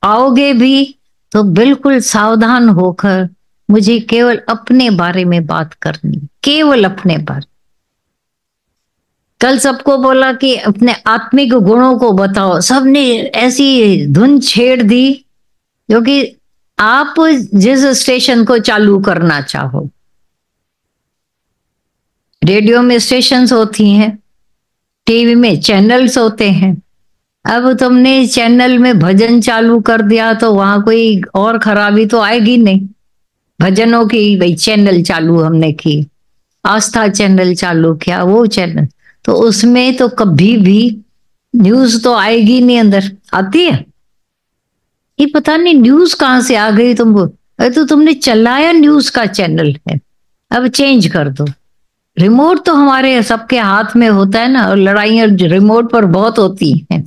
आओगे भी तो बिल्कुल सावधान होकर मुझे केवल अपने बारे में बात करनी, केवल अपने बारे। कल सबको बोला कि अपने आत्मिक गुणों को बताओ, सबने ऐसी धुन छेड़ दी जो कि आप जिस स्टेशन को चालू करना चाहो, रेडियो में स्टेशंस होती हैं, टीवी में चैनल्स होते हैं। अब तुमने चैनल में भजन चालू कर दिया तो वहां कोई और खराबी तो आएगी नहीं। भजनों की भाई चैनल चालू हमने की, आस्था चैनल चालू किया, वो चैनल तो उसमें तो कभी भी न्यूज तो आएगी नहीं। अंदर आती है, ये पता नहीं न्यूज कहां से आ गई तुमको। अरे तो तुमने चलाया न्यूज का चैनल है, अब चेंज कर दो। रिमोट तो हमारे सबके हाथ में होता है ना, और लड़ाइयां रिमोट पर बहुत होती हैं।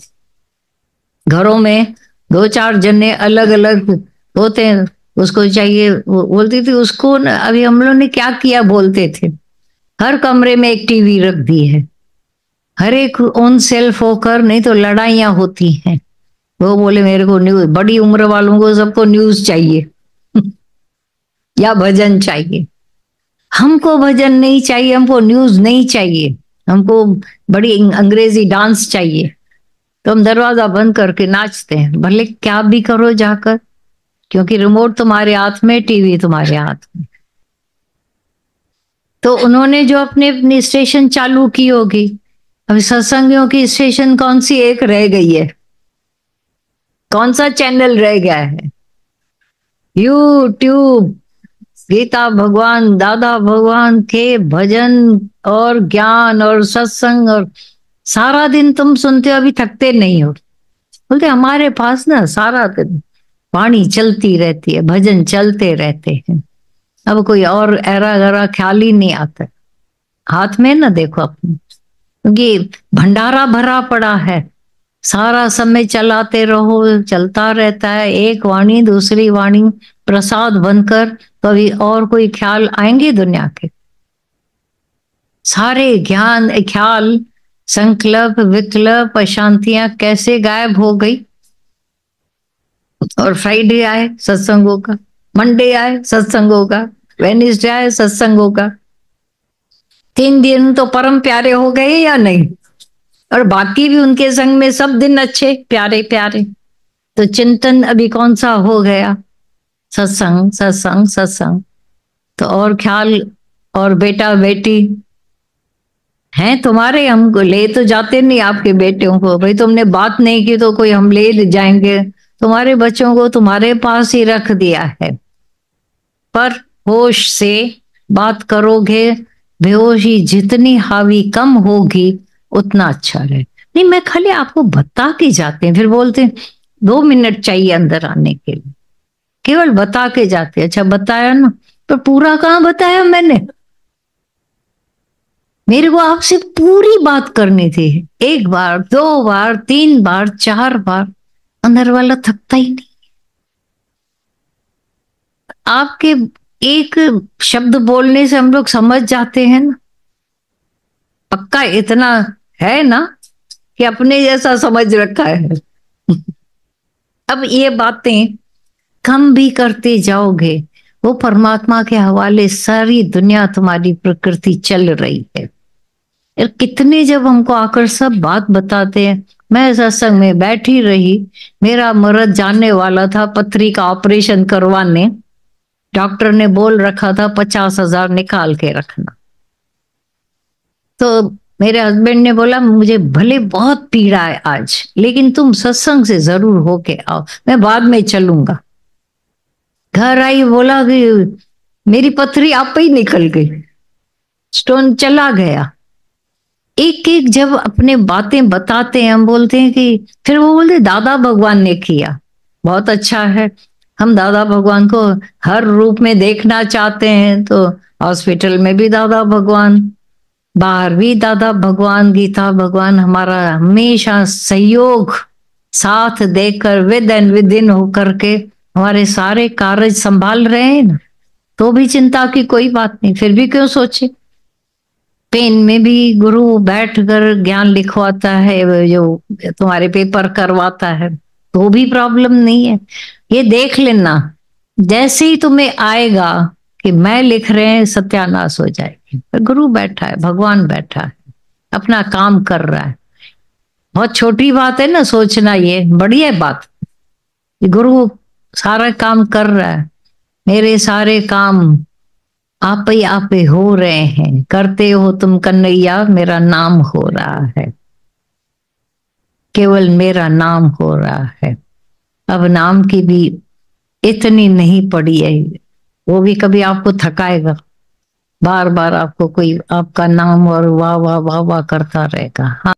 घरों में दो चार जने अलग अलग होते हैं, उसको चाहिए, वो बोलती थी उसको अभी हम लोग ने क्या किया बोलते थे, हर कमरे में एक टीवी रख दी है, हर एक ऑन सेल्फ होकर, नहीं तो लड़ाइयां होती हैं। वो बोले मेरे को न्यूज, बड़ी उम्र वालों को सबको न्यूज चाहिए या भजन चाहिए। हमको भजन नहीं चाहिए, हमको न्यूज नहीं चाहिए, हमको बड़ी अंग्रेजी डांस चाहिए। तो हम दरवाजा बंद करके नाचते हैं, भले क्या भी करो जाकर, क्योंकि रिमोट तुम्हारे हाथ में, टीवी तुम्हारे हाथ में। तो उन्होंने जो अपने अपनी स्टेशन चालू की होगी, अभी सत्संगियों की स्टेशन कौन सी एक रह गई है, कौन सा चैनल रह गया है? यूट्यूब। गीता भगवान, दादा भगवान के भजन और ज्ञान और सत्संग, और सारा दिन तुम सुनते हो, अभी थकते नहीं हो। बोलते हमारे पास ना सारा दिन वाणी चलती रहती है, भजन चलते रहते हैं, अब कोई और ऐरा गरा ख्याल ही नहीं आता। हाथ में ना देखो अपने, क्योंकि भंडारा भरा पड़ा है, सारा समय चलाते रहो, चलता रहता है, एक वाणी दूसरी वाणी प्रसाद बनकर, कभी और कोई ख्याल आएंगे दुनिया के? सारे ज्ञान ख्याल, संकल्प विकल्प अशांतियां कैसे गायब हो गई। और फ्राइडे आए सत्संगों का, मंडे आए सत्संगों का, वेनिसडे आए सत्संगों का, 3 दिन तो परम प्यारे हो गए या नहीं? और बाकी भी उनके संग में सब दिन अच्छे प्यारे प्यारे। तो चिंतन अभी कौन सा हो गया? सत्संग सत्संग सत्संग। तो और ख्याल और बेटा बेटी हैं तुम्हारे, हमको ले तो जाते नहीं आपके बेटियों को, भाई तुमने बात नहीं की तो कोई हम ले जाएंगे। तुम्हारे बच्चों को तुम्हारे पास ही रख दिया है, पर होश से बात करोगे, बेहोशी जितनी हावी कम होगी उतना अच्छा रहे। नहीं, मैं खाली आपको बता के जाते हैं, फिर बोलते हैं 2 मिनट चाहिए अंदर आने के लिए, केवल बता के जाते। अच्छा बताया ना, पर पूरा कहाँ बताया मैंने? मेरे को आपसे पूरी बात करनी थी, 1 बार 2 बार 3 बार 4 बार, अंदर वाला थकता ही नहीं। आपके एक शब्द बोलने से हम लोग समझ जाते हैं ना, पक्का इतना है ना कि अपने जैसा समझ रखा है। अब ये बातें कम भी करते जाओगे, वो परमात्मा के हवाले सारी दुनिया तुम्हारी प्रकृति चल रही है। यार कितने जब हमको आकर सब बात बताते हैं। मैं सत्संग में बैठी रही, मेरा मर्द जाने वाला था पथरी का ऑपरेशन करवाने, डॉक्टर ने बोल रखा था 50,000 निकाल के रखना। तो मेरे हस्बैंड ने बोला मुझे भले बहुत पीड़ा है आज, लेकिन तुम सत्संग से जरूर होके आओ, मैं बाद में चलूंगा। घर आई, बोला कि मेरी पथरी आप ही निकल गई, स्टोन चला गया। एक एक जब अपने बातें बताते हैं, हम बोलते हैं कि, फिर वो बोलते दादा भगवान ने किया, बहुत अच्छा है। हम दादा भगवान को हर रूप में देखना चाहते हैं, तो हॉस्पिटल में भी दादा भगवान, बाहर भी दादा भगवान, गीता भगवान हमारा हमेशा सहयोग साथ देकर विद एंड विद इन होकर के हमारे सारे कार्य संभाल रहे हैं ना, तो भी चिंता की कोई बात नहीं। फिर भी क्यों सोचे, पेन में भी गुरु बैठकर ज्ञान लिखवाता है, जो तुम्हारे पेपर करवाता है, तो भी प्रॉब्लम नहीं है। ये देख लेना, जैसे ही तुम्हें आएगा कि मैं लिख रहे हैं, सत्यानाश हो जाएगी। गुरु बैठा है, भगवान बैठा है, अपना काम कर रहा है। बहुत छोटी बात है ना सोचना, ये बड़ी है बात। गुरु सारा काम कर रहा है, मेरे सारे काम आप ही हो रहे हैं, करते हो तुम कन्हैया, मेरा नाम हो रहा है, केवल मेरा नाम हो रहा है। अब नाम की भी इतनी नहीं पड़ी है, वो भी कभी आपको थकाएगा, बार बार आपको कोई आपका नाम और वाह वाह वाह वाह करता रहेगा। हाँ,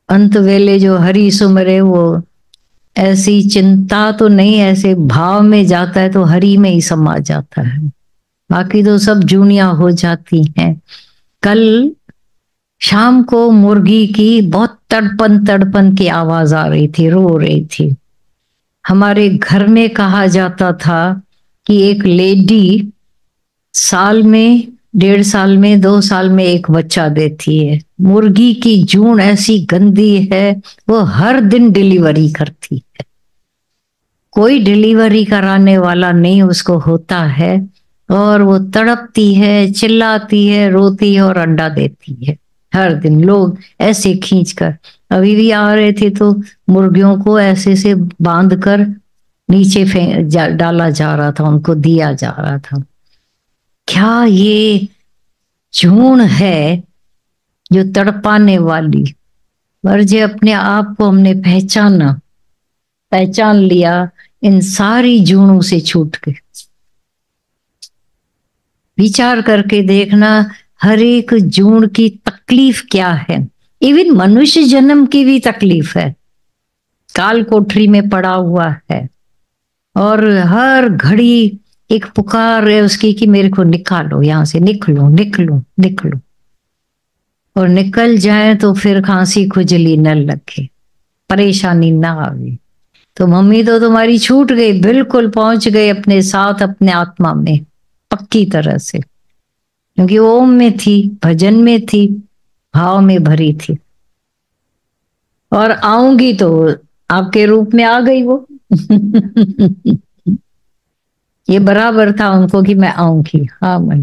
अंत वेले जो हरि सुमरे, वो ऐसी चिंता तो नहीं, ऐसे भाव में जाता है तो हरि में ही समा जाता है, बाकी तो सब जूनिया हो जाती हैं। कल शाम को मुर्गी की बहुत तड़पन तड़पन की आवाज आ रही थी, रो रही थी। हमारे घर में कहा जाता था कि एक लेडी साल में, 1.5 साल में, 2 साल में एक बच्चा देती है। मुर्गी की जून ऐसी गंदी है, वो हर दिन डिलीवरी करती है। कोई डिलीवरी कराने वाला नहीं उसको होता है, और वो तड़पती है, चिल्लाती है, रोती है और अंडा देती है हर दिन। लोग ऐसे खींच कर, अभी भी आ रहे थे तो मुर्गियों को ऐसे से बांध कर नीचे डाला जा रहा था, उनको दिया जा रहा था। क्या ये जून है जो तड़पाने वाली? पर जो अपने आप को हमने पहचाना, पहचान लिया, इन सारी जूनों से छूट गए। विचार करके देखना, हर एक जून की तकलीफ क्या है। इवन मनुष्य जन्म की भी तकलीफ है, काल कोठरी में पड़ा हुआ है, और हर घड़ी एक पुकार है उसकी कि मेरे को निकालो यहां से, निकलो निकलो निकलो। और निकल जाए तो फिर खांसी खुजली न लगे, परेशानी ना आवे। तो मम्मी तो तुम्हारी छूट गई, बिल्कुल पहुंच गई अपने साथ, अपने आत्मा में पक्की तरह से, क्योंकि ओम में थी, भजन में थी, भाव में भरी थी। और आऊंगी तो आपके रूप में आ गई वो। ये बराबर था उनको कि मैं आऊंगी। हाँ, मैं